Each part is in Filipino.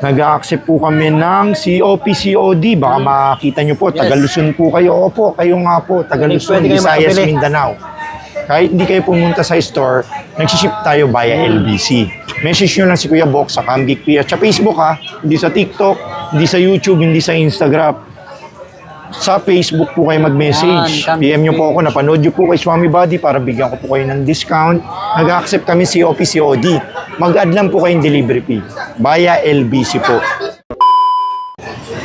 Nag-a-accept po kami ng COD. Baka makita nyo po, taga Luzon po kayo. Opo, kayo nga po, taga Luzon, Pwede kayo Visayas, makabili. Mindanao. Kahit hindi kayo pumunta sa store, nagsiship tayo via LBC. Message nyo lang si Kuya Box sa Camgeek PH. Sa Facebook ha, hindi sa TikTok, hindi sa YouTube, hindi sa Instagram. Sa Facebook po kayo mag-message. Yan, PM nyo po ako, napanood nyo po kay Swami Buddy para bigyan ko po kayo ng discount. Nag-accept kami COD. Mag-add lang po kayong delivery fee via LBC po.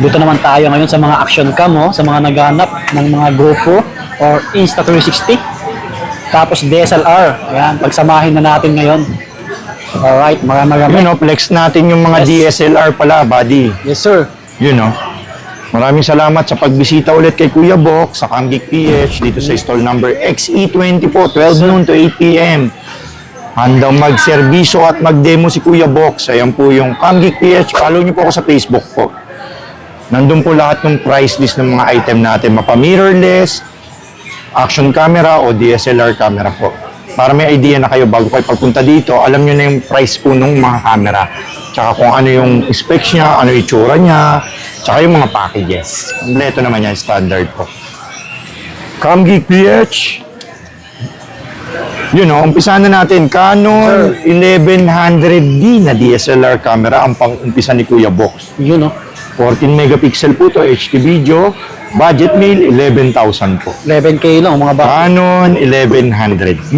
Dito naman tayo ngayon sa mga action cam, sa mga naghanap ng mga grupo or Insta360. Tapos DSLR. Ayan, pagsamahin na natin ngayon. Alright, marami. You know, flex natin yung mga DSLR pala, Buddy. Yes, sir. You know. Maraming salamat sa pagbisita ulit kay Kuya Box sa Camgeek PH dito sa stall number XE20 po, 12 noon to 8 p.m. Handang mag-servisyo at mag-demo si Kuya Box. Ayan po yung Camgeek PH. Follow niyo po ako sa Facebook po. Nandun po lahat ng price list ng mga item natin. Mapa-mirrorless, action camera o DSLR camera po. Para may idea na kayo bago kayo pagpunta dito, alam niyo na yung price po ng mga camera. Tsaka kung ano yung specs niya, ano yung itsura niya, tsaka yung mga packages. Kompleto naman yan, standard po. Camgeek PH. You know, umpisa na natin. Canon 1100D na DSLR camera ang pang-umpisa ni Kuya Box. Yun, 14 megapixel po to, HD video. Budget meal, 11,000 po. 11K lang, mga bata. Canon 1100D.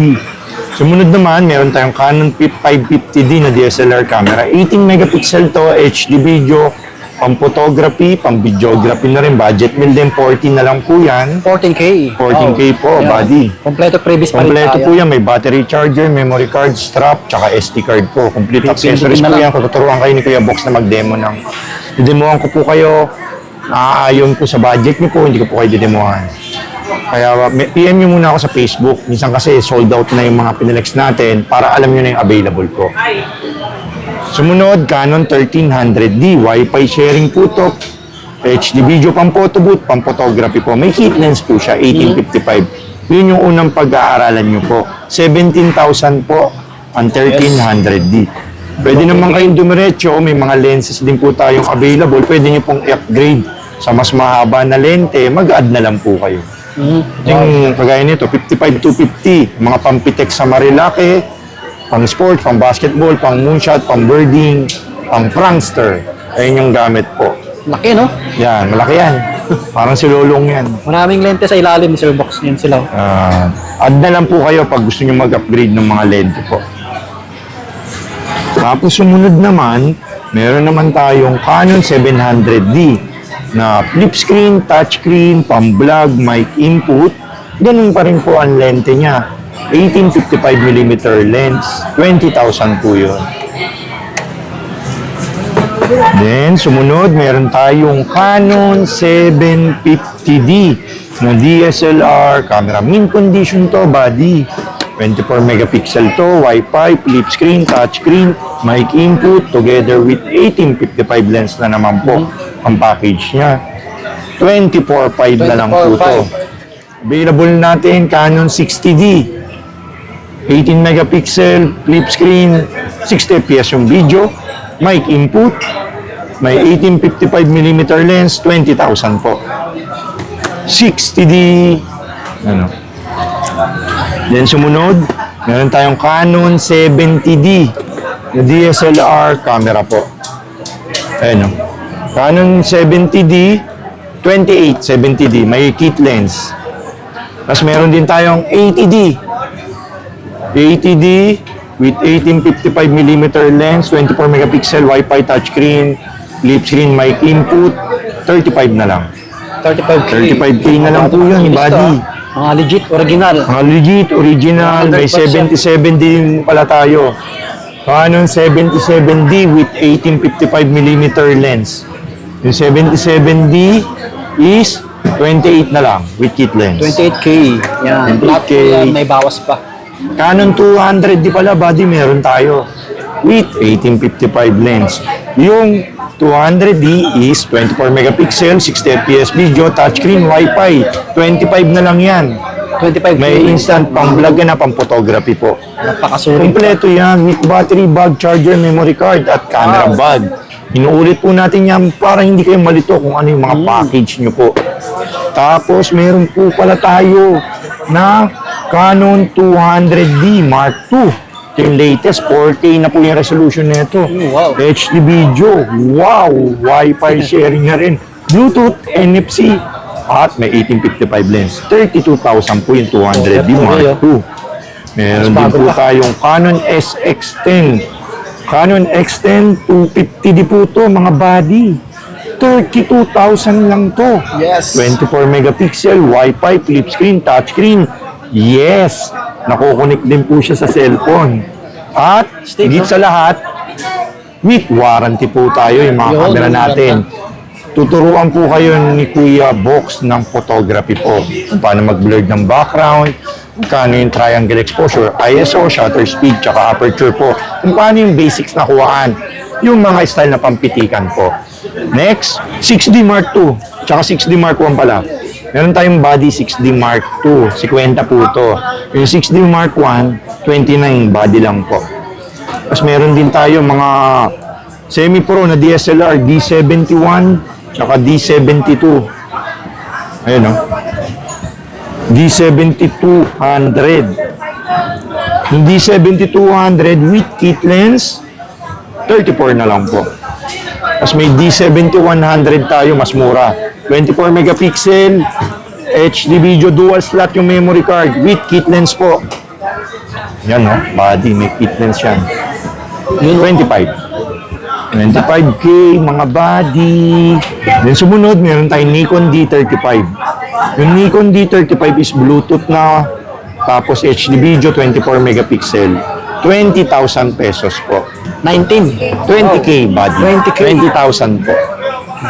Sumunod naman, meron tayong Canon 550D na DSLR camera. 18 megapixel to, HD video, pang photography, pang videography na rin. Budget meal din, 14 na lang po yan. 14K. 14K po, buddy. Kompleto previous pa rin Kompleto tayo. po yan. May battery charger, memory card, strap, tsaka SD card po. Complete accessories na po lang. yan. Tuturuan kayo ni Kuya Box na mag-demo ng... Didemohan ko po kayo. Ayon po sa budget niyo po, hindi ko po kayo didemohan. Kaya PM nyo muna ako sa Facebook. Minsan kasi sold out na yung mga pinelex natin para alam nyo na yung available po. Sumunod, Canon 1300D. Wi-Fi sharing po to. HD video, pang photo booth, pang photography po. May kit lens po siya, 1855. Yun yung unang pag-aaralan nyo po. 17,000 po ang 1300D. Pwede naman kayong dumiretso. May mga lenses din po tayong available. Pwede nyo pong i-upgrade sa mas mahaba na lente. Mag-add na lang po kayo. Yung kagaya nito, 55-250. Mga pampitek sa Marilake, pang sports, pang basketball, pang moonshot, pang birding, pang prankster. Ayun yung gamit po. Laki, no? Yan, malaki yan. Parang si Lolong yan. Maraming lente sa ilalim ni Sir Box. Yan sila. Add na lang po kayo pag gusto nyo mag-upgrade ng mga lente po. Tapos sumunod naman, meron naman tayong Canon 700D na flip screen, touch screen, pang-vlog, mic input. Ganun pa rin po ang lente niya. 1855mm lens, 20,000 po yun. Then, sumunod, meron tayong Canon 750D na DSLR camera. Mint condition to, buddy. 24 megapixel to, Wi-Fi, flip screen, touch screen, mic input, together with 1855 lens na naman po ang package niya. 24.5 na lang po to. Available natin, Canon 60D. 18 megapixel, flip screen, 60 fps yung video, mic input, may 1855mm lens, 20,000 po. 60D, Then sumunod, meron tayong Canon 70D na DSLR camera po. Ayan, Canon 70D, 2870D, may kit lens. Tapos meron din tayong 80D. 80D with 1855mm lens, 24 megapixel, Wi-Fi touchscreen, flip screen, mic input, 35 na lang. 35K. 35K na lang po yun, buddy. Mga legit, original. Mga legit, original, may 100%. 77 din pala tayo. Canon 77D with 1855mm lens. Yung 77D is 28 na lang with kit lens. 28K. Yan. 28K. Lahat po yan, may bawas pa. Canon 200D pala, buddy, meron tayo with 1855 lens. Yung 200D is 24 megapixel, 60 fps video, touchscreen, Wi-Fi. 25 na lang yan. 25K. May instant pang vlog na, pang photography po. Napakasulit. Kompleto yan with battery, bag, charger, memory card, at camera bag. Inuulit po natin yan para hindi kayo malito kung ano yung mga package nyo po. Tapos, meron po pala tayo na Canon 200D Mark II. Ito yung latest, 4K na po yung resolution nito. Wow. HD video, wow! Wi-Fi sharing na rin. Bluetooth, NFC, at may 1855 lens. 32,000 po yung 200D Mark II. Meron din po tayong Canon SX10. Canon X10 250D po to mga buddy. 32,000 lang to. Yes. 24 megapixel, Wi-Fi, flip screen, touch screen. Yes! Nakukonek din po siya sa cellphone. At higit sa lahat, with warranty po tayo yung mga Yun, camera yung natin. Tuturuan po kayo ni Kuya Box ng photography po. Kung paano mag-blur ng background, kung paano yung triangle exposure, ISO, shutter speed, tsaka aperture po. Kung paano yung basics na kuhaan, yung mga style na pampitikan po. Next, 6D Mark II, tsaka 6D Mark I pala. Meron tayong body 6D Mark II, 50 po to. Yung 6D Mark I, 29 body lang po. Tapos meron din tayo mga semi-pro na DSLR, D71, tsaka D72. Ayun o. D7200. Yung D7200 with kit lens, 34 na lang po. Tapos may D7100 tayo, mas mura. 24 megapixel, HD video, dual slot yung memory card with kit lens po. Yan o, body, may kit lens yan. 25. 25K, mga body. Then sumunod, meron tayong Nikon D35. Yung Nikon D35 is Bluetooth na, tapos HD video, 24 megapixel. 20,000 pesos po. 19. 20K body. 20K. 20,000 po.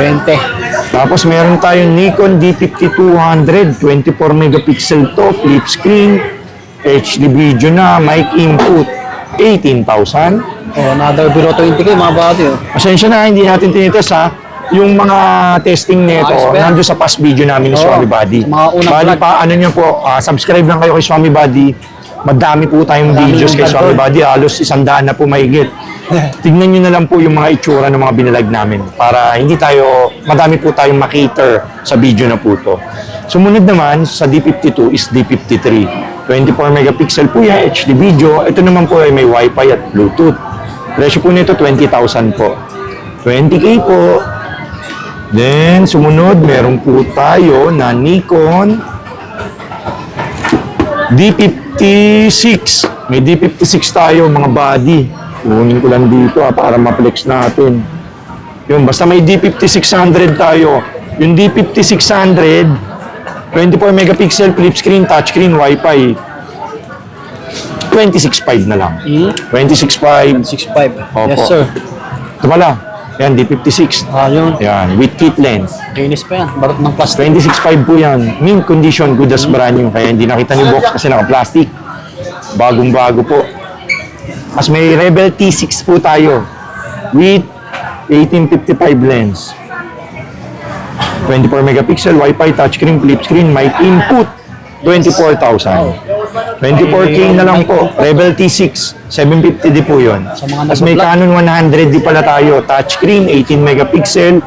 20. Tapos meron tayong Nikon D5200, 24 megapixel to, flip screen, HD video na, mic input, 18,000. Oh, another below 20K mga buddy. Oh. Pasensya na, hindi natin tinitest ha. Yung mga testing nito, Ayos pa yan. nandun sa past video namin ni Oo, Swami Buddy. sa mga unang Bali vlog. pa, ano nyo po, subscribe lang kayo kay Swami Buddy. Madami po tayong Madami videos yung kay Swami vlog. Buddy. Halos 100 na po mahigit. Tignan nyo na lang po yung mga itsura ng mga binalag namin para hindi tayo, madami po tayong makiter sa video na po to. Sumunod naman sa D52 is D53. 24 megapixel po yan, HD video. Ito naman po ay may Wi-Fi at Bluetooth. Presyo po nito 20,000 po. 20K po. Then, sumunod, meron po tayo na Nikon D56. May D56 tayo, mga body. Kunin ko lang dito para ma-flex natin. Yun, basta may D5600 tayo. Yung D5600, 24 megapixel, flip screen, touchscreen, Wi-Fi. 26.5 na lang. 26.5. 6.5. Opo. Yes, sir. Ito pala. Yan, D56. Yun. Yan, with kit lens. Kinis pa yan. Barot ng plastic. 26.5 po yan. Mint condition, good as brand new. Kaya hindi nakita ni box kasi naka-plastic. Bagong-bago po. Mas may Rebel T6 po tayo. With 1855 lens. 24 megapixel, Wi-Fi, touchscreen, flip screen, mic input. 24,000. 24K na lang po. Rebel T6. 750D po yun. Sa mga Tapos may Canon 100D pala tayo. Touchscreen, 18 megapixel.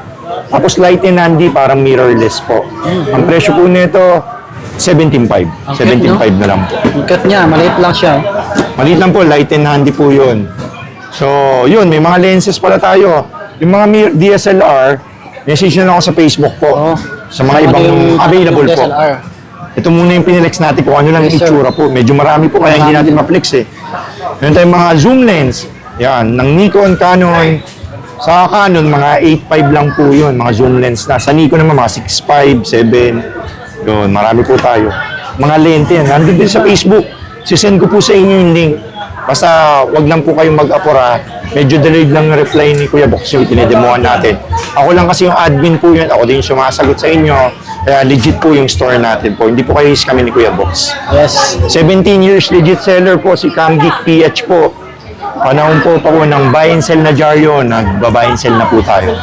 Tapos light and handy, parang mirrorless po. Ang presyo po nito, 17.5. Ang 17.5 cute, na lang po. Ang cut niya, maliit lang siya. Oh. Maliit lang po, light and handy po yun. So, yun, may mga lenses pala tayo. Yung mga DSLR, message na lang ako sa Facebook po. Oh. Sa mga ibang available po. DSLR. Ito muna yung pinilex natin kung ano lang yung Yes, sir. itsura po. Medyo marami po kaya hindi natin ma-flex eh. Meron tayong mga zoom lens. Yan, ng Nikon, Canon. Sa Canon, mga 8.5 lang po yun, mga zoom lens na. Sa Nikon naman, mga 6.5, 7. Yun, marami po tayo. Mga lente yan. Nandun din sa Facebook. Sisend ko po sa inyo yung link. Basta wag lang po kayong mag-apura. Medyo delayed lang yung reply ni Kuya Box yung tinidemohan natin. Ako lang kasi yung admin po yun. Ako din yung sumasagot sa inyo. Kaya legit po yung store natin po. Hindi po kayo kami ni Kuya Box. Yes. 17 years legit seller po si Camgeek PH po. Panahon po ng buy and sell na Jaryo. Nagba-buy and sell na po tayo.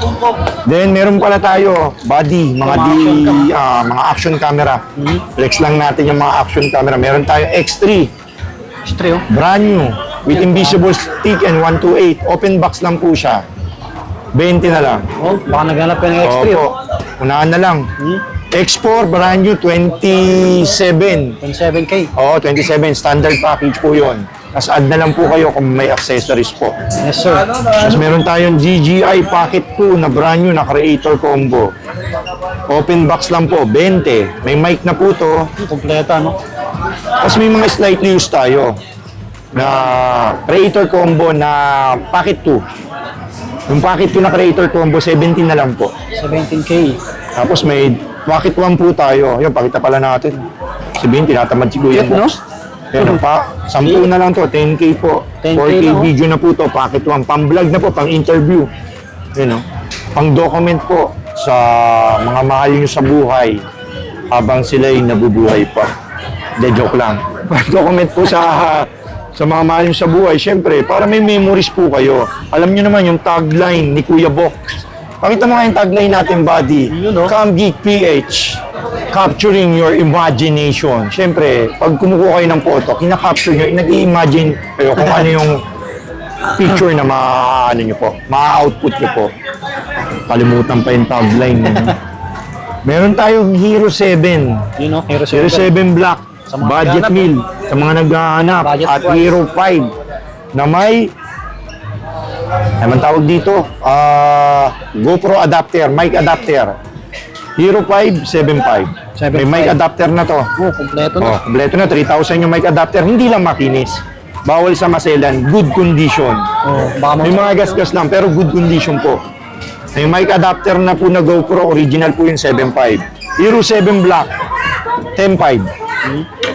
Then meron pala tayo body, mga action camera. Flex lang natin yung mga action camera. Meron tayo X3. Stereo. Brand new. With invisible stick and 128. Open box lang po siya. 20 na lang. Oh, baka naghanap ka ng X3. Opo. Unahan na lang. X4, brand new, 27. 27K. Oo, 27. Standard package po yun. Tapos add na lang po kayo kung may accessories po. Yes, sir. Tapos meron tayong GGI Pocket 2 na brand new na creator combo. Open box lang po, 20. May mic na po to. Kompleto, ano? Tapos may mga slightly used tayo na creator combo na Pocket 2. Yung Pocket 2 na creator combo, 17 na lang po. 17K. Tapos may Pocket 1 po tayo. Ayun, pakita pala natin. Sabihin, tinatamad si Kuya Cute, no? Box. Ayun, 10 na lang to, 10K po. 10K 4K na, oh. video na po to, Pocket 1. Pang-vlog na po, pang-interview. Yun, no? Pang-document po sa mga mahal nyo sa buhay habang sila'y nabubuhay pa. De joke lang. Pang-document po sa mga mahal nyo sa buhay. Siyempre, para may memories po kayo. Alam nyo naman yung tagline ni Kuya Box. Pakita mo nga yung tagline natin, buddy. Yun, no? Come Geek PH. Capturing your imagination. Siyempre, pag kumukuha kayo ng photo, kinakapture nyo, nag-i-imagine kayo kung ano yung picture na ano nyo po, ma-output nyo po. Kalimutan pa yung tagline. Meron tayong Hero 7. You know, Hero Hero 7. 7 Black. Sa mga Budget naghahanap, meal. Sa mga naghahanap. Budget At price. Hero 5 na may naman tawag dito, GoPro adapter, mic adapter. Hero 5, 7.5. May mic 7.5. adapter na to. Oh, kompleto na. Oh, kompleto na, 3,000 yung mic adapter. Hindi lang makinis. Bawal sa maselan, good condition. Oh, baka May mga gas-gas lang, pero good condition po. May mic adapter na po na GoPro, original po yung 7.5. Hero 7 Black, 10.5.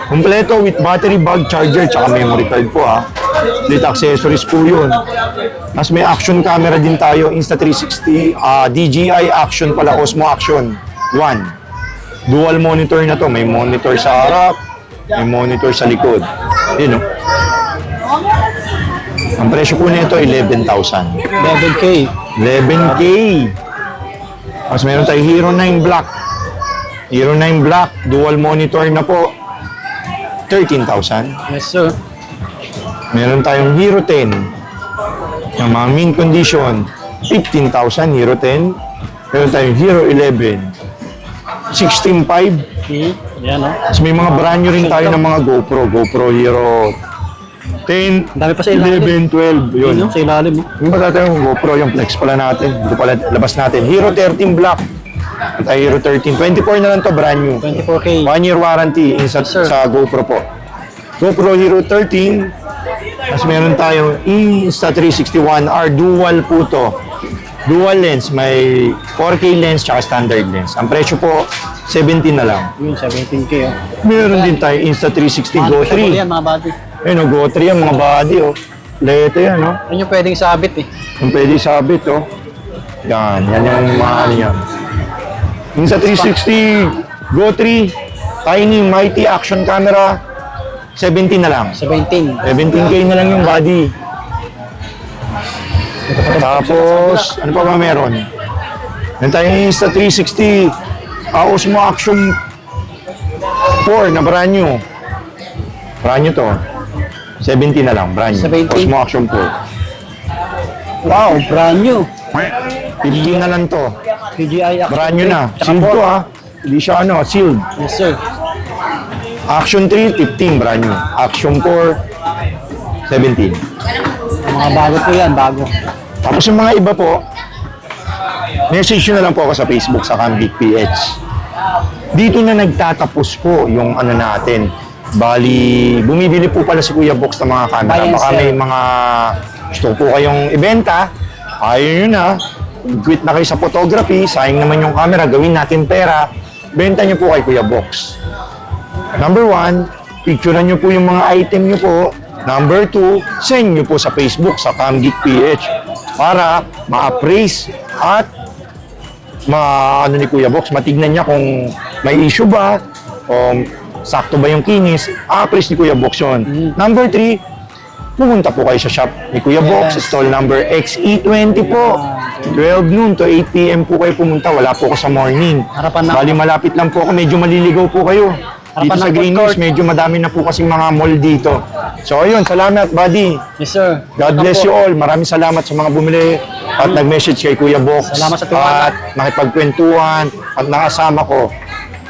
Kompleto with battery bag, charger, tsaka memory card po ha. With accessories po yun. Tapos may action camera din tayo, Insta360, DJI Action pala, Osmo Action 1. Dual monitor na to, may monitor sa harap, may monitor sa likod. Yun, no? Ang presyo po nito 11,000. 11K. 11K. Tapos meron tayo Hero 9 Black. Hero 9 Black, dual monitor na po. 13,000. Yes, sir. Meron tayong Hero 10. Yung mga mint condition, 15,000 Hero 10. Meron tayong Hero 11. 16.5. Yan, no? Tapos may mga brand new rin tayo ng mga GoPro. GoPro Hero 10, Ang dami pa sa ilalim. 11, 12. Yun. Yun, no? Sa ilalim, no? Yung ba tayo yung GoPro, yung flex pala natin. Dito pala labas natin. Hero 13 Black. At ay Hero 13. 24 na lang to, brand new. 24K. 1 year warranty Sir. sa GoPro po. GoPro Hero 13. Tapos meron tayong Insta361R dual po to. Dual lens, may 4K lens tsaka standard lens. Ang presyo po, 17 na lang. Yun, 17K, oh. Meron din tayo Insta360 Go 3. Yan, mga buddy. Ayun, oh, Go 3 yan, mga body, oh. Leto yan, oh. Yan yung pwedeng sabit, eh. Yung pwede sabit, oh. Yan yung mga ano yan. Insta360 Go 3 Tiny Mighty Action Camera, 17 na lang. 17. 17K na lang yung body. Tapos, ano pa ba meron? Meron tayong Insta360 Osmo Action 4 na brand new. Brand new to. 17 na lang, brand new. 17? Osmo Action 4. Wow, brand new. 15 na lang to. DJI Action. Brand new na. Tsaka Sealed to four. ha. Hindi siya ano, sealed. Yes, sir. Action 3, 15, brand new. Action 4, 17. Mga bago po yan, bago. Tapos yung mga iba po, message nyo na lang po ako sa Facebook sa Camgeek PH. Dito na nagtatapos po yung ano natin. Bali, bumibili po pala si Kuya Box ng mga camera. Buy and Baka sell. may mga gusto po kayong ibenta. Ayun yun na. Quit na kayo sa photography. Sayang naman yung camera. Gawin natin pera. Benta nyo po kay Kuya Box. Number 1, picturean nyo po yung mga item nyo po. Number 2, send nyo po sa Facebook sa Camgeek PH para ma-appraise at ano ni Kuya Box, matignan niya kung may issue ba o sakto ba yung kinis, a-appraise ni Kuya Box yun. Number 3, pumunta po kayo sa shop ni Kuya Box, stall number XE20 po. 12 noon to 8 PM po kayo pumunta, wala po ako sa morning. Harapan na. Bali malapit lang po ako, medyo maliligaw po kayo. Dito sa ng Green food Hills, court. medyo madami na po kasing mga mall dito. So ayun, salamat buddy. Yes, sir. God bless you all. Maraming salamat sa mga bumili at nag-message kay Kuya Box. Salamat sa tiwala. At nakipagkwentuhan at nakasama ko.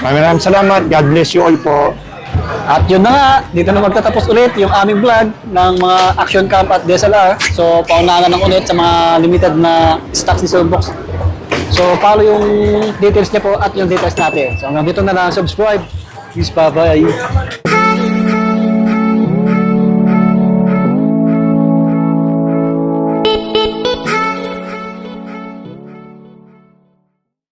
Maraming salamat. God bless you all po. At yun na nga, dito na magtatapos ulit yung aming vlog ng mga action camp at DSLR. So, paunahan na ulit sa mga limited na stocks ni Sir Box. So, follow yung details niya po at yung details natin. So, hanggang dito na lang. Subscribe. Peace, bye-bye.